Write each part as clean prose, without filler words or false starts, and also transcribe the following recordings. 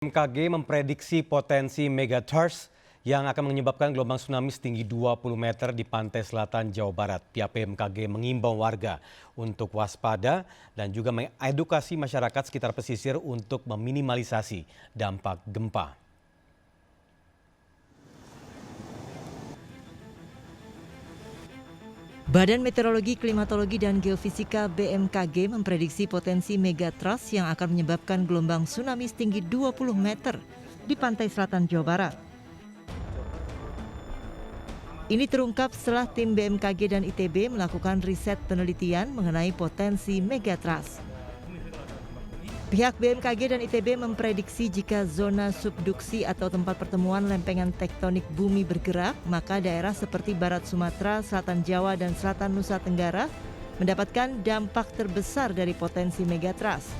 BMKG memprediksi potensi megatrust yang akan menyebabkan gelombang tsunami setinggi 20 meter di pantai selatan Jawa Barat. Pihak BMKG mengimbau warga untuk waspada dan juga mengedukasi masyarakat sekitar pesisir untuk meminimalisasi dampak gempa. Badan Meteorologi, Klimatologi, dan Geofisika BMKG memprediksi potensi megatrust yang akan menyebabkan gelombang tsunami setinggi 20 meter di pantai selatan Jawa Barat. Ini terungkap setelah tim BMKG dan ITB melakukan riset penelitian mengenai potensi megatrust. Pihak BMKG dan ITB memprediksi jika zona subduksi atau tempat pertemuan lempengan tektonik bumi bergerak, maka daerah seperti Barat Sumatera, Selatan Jawa, dan Selatan Nusa Tenggara mendapatkan dampak terbesar dari potensi megatrust.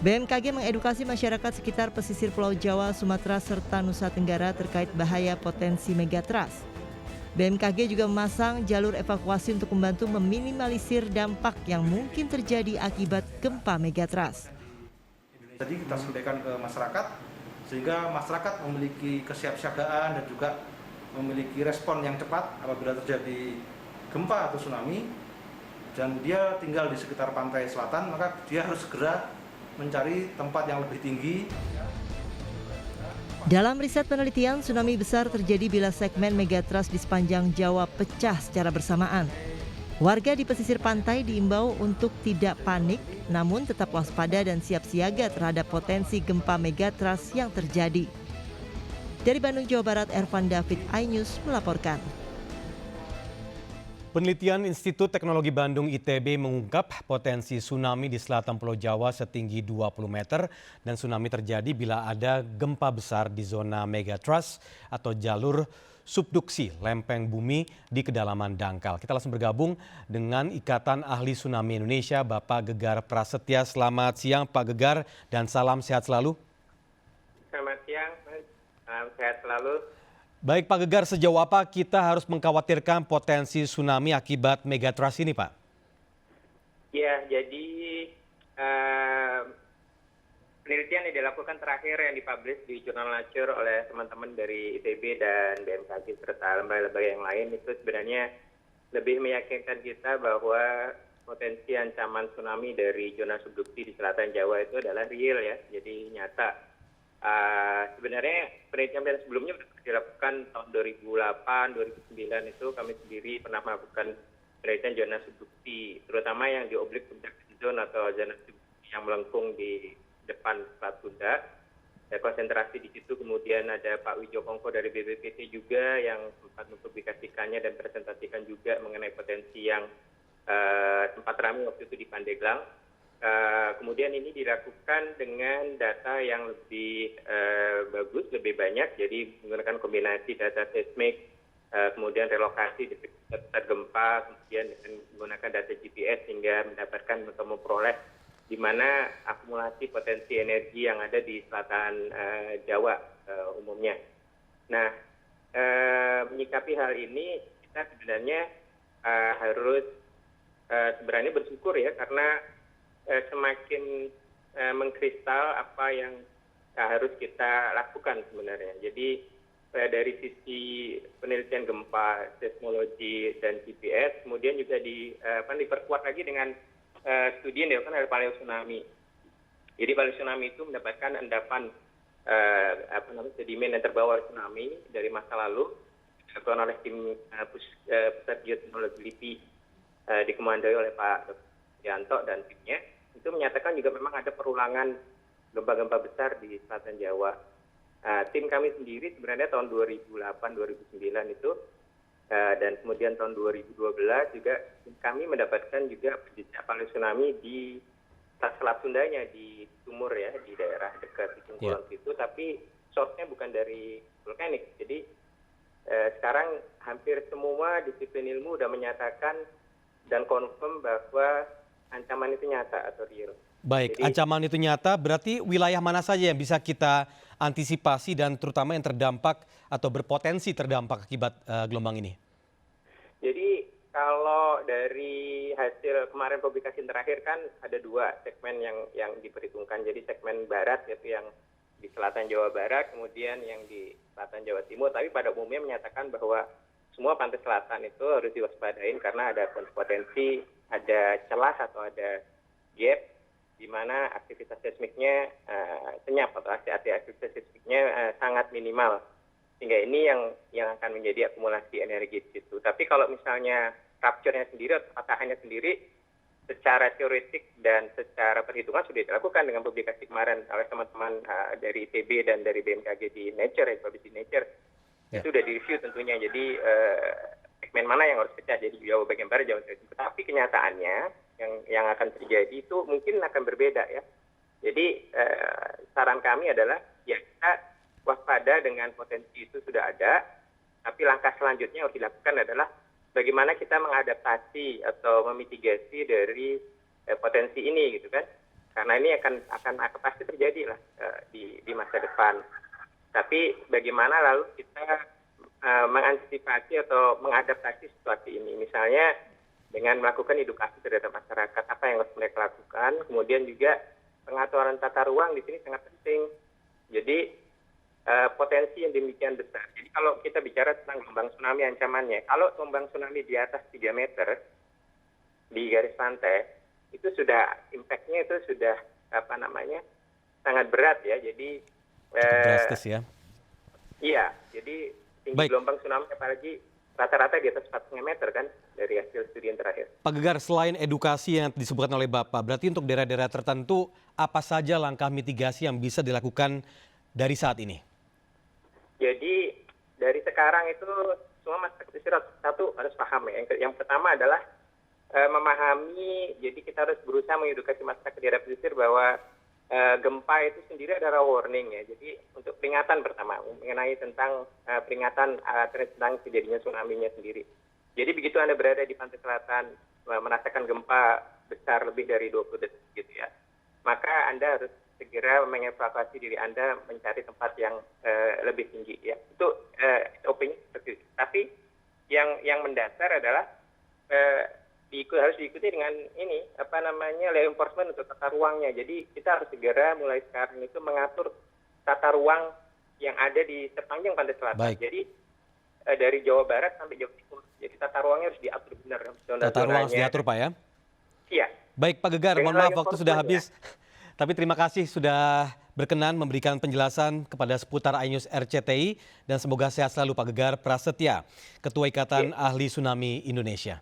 BMKG mengedukasi masyarakat sekitar pesisir Pulau Jawa, Sumatera, serta Nusa Tenggara terkait bahaya potensi megatrust. BMKG juga memasang jalur evakuasi untuk membantu meminimalisir dampak yang mungkin terjadi akibat gempa megatrust. Jadi kita sampaikan ke masyarakat sehingga masyarakat memiliki kesiapsiagaan dan juga memiliki respon yang cepat apabila terjadi gempa atau tsunami dan dia tinggal di sekitar pantai selatan, maka dia harus segera mencari tempat yang lebih tinggi. Dalam riset penelitian, tsunami besar terjadi bila segmen megatrust di sepanjang Jawa pecah secara bersamaan. Warga di pesisir pantai diimbau untuk tidak panik, namun tetap waspada dan siap siaga terhadap potensi gempa megatrust yang terjadi. Dari Bandung, Jawa Barat, Ervan David, iNews melaporkan. Penelitian Institut Teknologi Bandung ITB mengungkap potensi tsunami di selatan Pulau Jawa setinggi 20 meter dan tsunami terjadi bila ada gempa besar di zona megatrust atau jalur subduksi lempeng bumi di kedalaman dangkal. Kita langsung bergabung dengan Ikatan Ahli Tsunami Indonesia, Bapak Gegar Prasetya. Selamat siang Pak Gegar dan salam sehat selalu. Selamat siang, salam sehat selalu. Baik Pak Gegar, sejauh apa kita harus mengkhawatirkan potensi tsunami akibat megatrust ini Pak? Ya, jadi penelitian yang dilakukan terakhir yang dipublish di jurnal Nature oleh teman-teman dari ITB dan BMKG serta lembaga-lembaga yang lain itu sebenarnya lebih meyakinkan kita bahwa potensi ancaman tsunami dari zona subduksi di selatan Jawa itu adalah real ya, jadi nyata. Sebenarnya penelitian sebelumnya sudah dilakukan tahun 2008, 2009 itu kami sendiri pernah melakukan penelitian zona subduksi, terutama yang di oblik subduction zone atau zona subduksi yang melengkung di depan Selat Sunda. Ada konsentrasi di situ, kemudian ada Pak Wijo Kongko dari BPPT juga yang sempat mempublikasikannya dan presentasikan juga mengenai potensi yang sempat ramai waktu itu di Pandeglang. Kemudian ini dilakukan dengan data yang lebih bagus, lebih banyak, jadi menggunakan kombinasi data seismik, kemudian relokasi di sekitar gempa, kemudian menggunakan data GPS sehingga mendapatkan atau memperoleh di mana akumulasi potensi energi yang ada di selatan Jawa umumnya. Nah, menyikapi hal ini kita sebenarnya harus sebenarnya bersyukur ya, karena semakin mengkristal apa yang harus kita lakukan sebenarnya. Jadi dari sisi penelitian gempa, seismologi, dan GPS, kemudian juga diperkuat lagi dengan studi yang dilakukan oleh paleotsunami. Jadi paleotsunami itu mendapatkan endapan sedimen yang terbawa oleh tsunami dari masa lalu, dilakukan oleh tim Pusat Geoteknologi LIPI dikomandoi oleh Pak Yanto dan timnya. Itu menyatakan juga memang ada perulangan gempa-gempa besar di selatan Jawa. Tim kami sendiri sebenarnya tahun 2008-2009 itu dan kemudian tahun 2012 juga kami mendapatkan juga jejak paleotsunami di Selat Sundanya di Sumur ya, di daerah dekat Ujung Kulon itu, tapi source-nya bukan dari vulkanik. Jadi sekarang hampir semua disiplin ilmu sudah menyatakan dan confirm bahwa ancaman itu nyata atau real. Baik, jadi, ancaman itu nyata, berarti wilayah mana saja yang bisa kita antisipasi dan terutama yang terdampak atau berpotensi terdampak akibat gelombang ini? Jadi kalau dari hasil kemarin publikasi terakhir kan ada dua segmen yang diperhitungkan. Jadi segmen barat yaitu yang di selatan Jawa Barat, kemudian yang di selatan Jawa Timur. Tapi pada umumnya menyatakan bahwa semua pantai selatan itu harus diwaspadain karena ada potensi, ada celah atau ada gap di mana aktivitas seismiknya senyap atau aktivitas seismiknya sangat minimal. Sehingga ini yang akan menjadi akumulasi energi di situ. Tapi kalau misalnya rupture-nya sendiri atau patahannya sendiri, secara teoretik dan secara perhitungan sudah dilakukan dengan publikasi kemarin oleh teman-teman dari ITB dan dari BMKG di Nature, publish di Nature. Ya. Itu sudah direview tentunya. Jadi segmen mana yang harus pecah, jadi Jawa bagian barat, Jawa Timur. Tapi kenyataannya yang akan terjadi itu mungkin akan berbeda ya. Jadi saran kami adalah ya kita waspada dengan potensi itu sudah ada, tapi langkah selanjutnya yang harus dilakukan adalah bagaimana kita mengadaptasi atau memitigasi dari potensi ini gitu kan. Karena ini akan pasti terjadi lah di masa depan. Tapi bagaimana lalu kita mengantisipasi atau mengadaptasi situasi ini. Misalnya dengan melakukan edukasi terhadap masyarakat, apa yang harus mereka lakukan. Kemudian juga pengaturan tata ruang di sini sangat penting. Jadi potensi yang demikian besar. Jadi kalau kita bicara tentang gelombang tsunami ancamannya, kalau gelombang tsunami di atas 3 meter di garis pantai, itu sudah impact-nya itu sudah sangat berat ya. Jadi Drastis ya. iya, jadi tinggi Baik. gelombang tsunami apalagi rata-rata di atas 4,5 meter kan dari hasil studi yang terakhir. Pak Gegar, selain edukasi yang disebutkan oleh Bapak, berarti untuk daerah-daerah tertentu apa saja langkah mitigasi yang bisa dilakukan dari saat ini? Jadi dari sekarang itu semua masyarakat pesisir satu harus paham ya. Yang pertama adalah memahami, jadi kita harus berusaha mengedukasi masyarakat daerah pesisir bahwa gempa itu sendiri adalah warning ya. Jadi untuk peringatan pertama mengenai tentang peringatan tentang terjadinya tsunami-nya sendiri. Jadi begitu Anda berada di pantai selatan merasakan gempa besar lebih dari 20 detik gitu ya, maka Anda harus segera mengevakuasi diri Anda mencari tempat yang lebih tinggi ya. Itu opini seperti itu. Tapi yang mendasar adalah harus diikuti dengan ini law enforcement untuk tata ruangnya. Jadi kita harus segera mulai sekarang itu mengatur tata ruang yang ada di sepanjang pantai selatan. Baik. Jadi dari Jawa Barat sampai Jawa Timur. Jadi tata ruangnya harus diatur benar. Tata ruang harus diatur, Pak ya? Iya. Baik Pak Gegar, mohon Dengan maaf law waktu sudah enforcement, habis. Tapi terima kasih sudah berkenan memberikan penjelasan kepada seputar iNews RCTI dan semoga sehat selalu Pak Gegar Prasetya, Ketua Ikatan Ahli Tsunami Indonesia.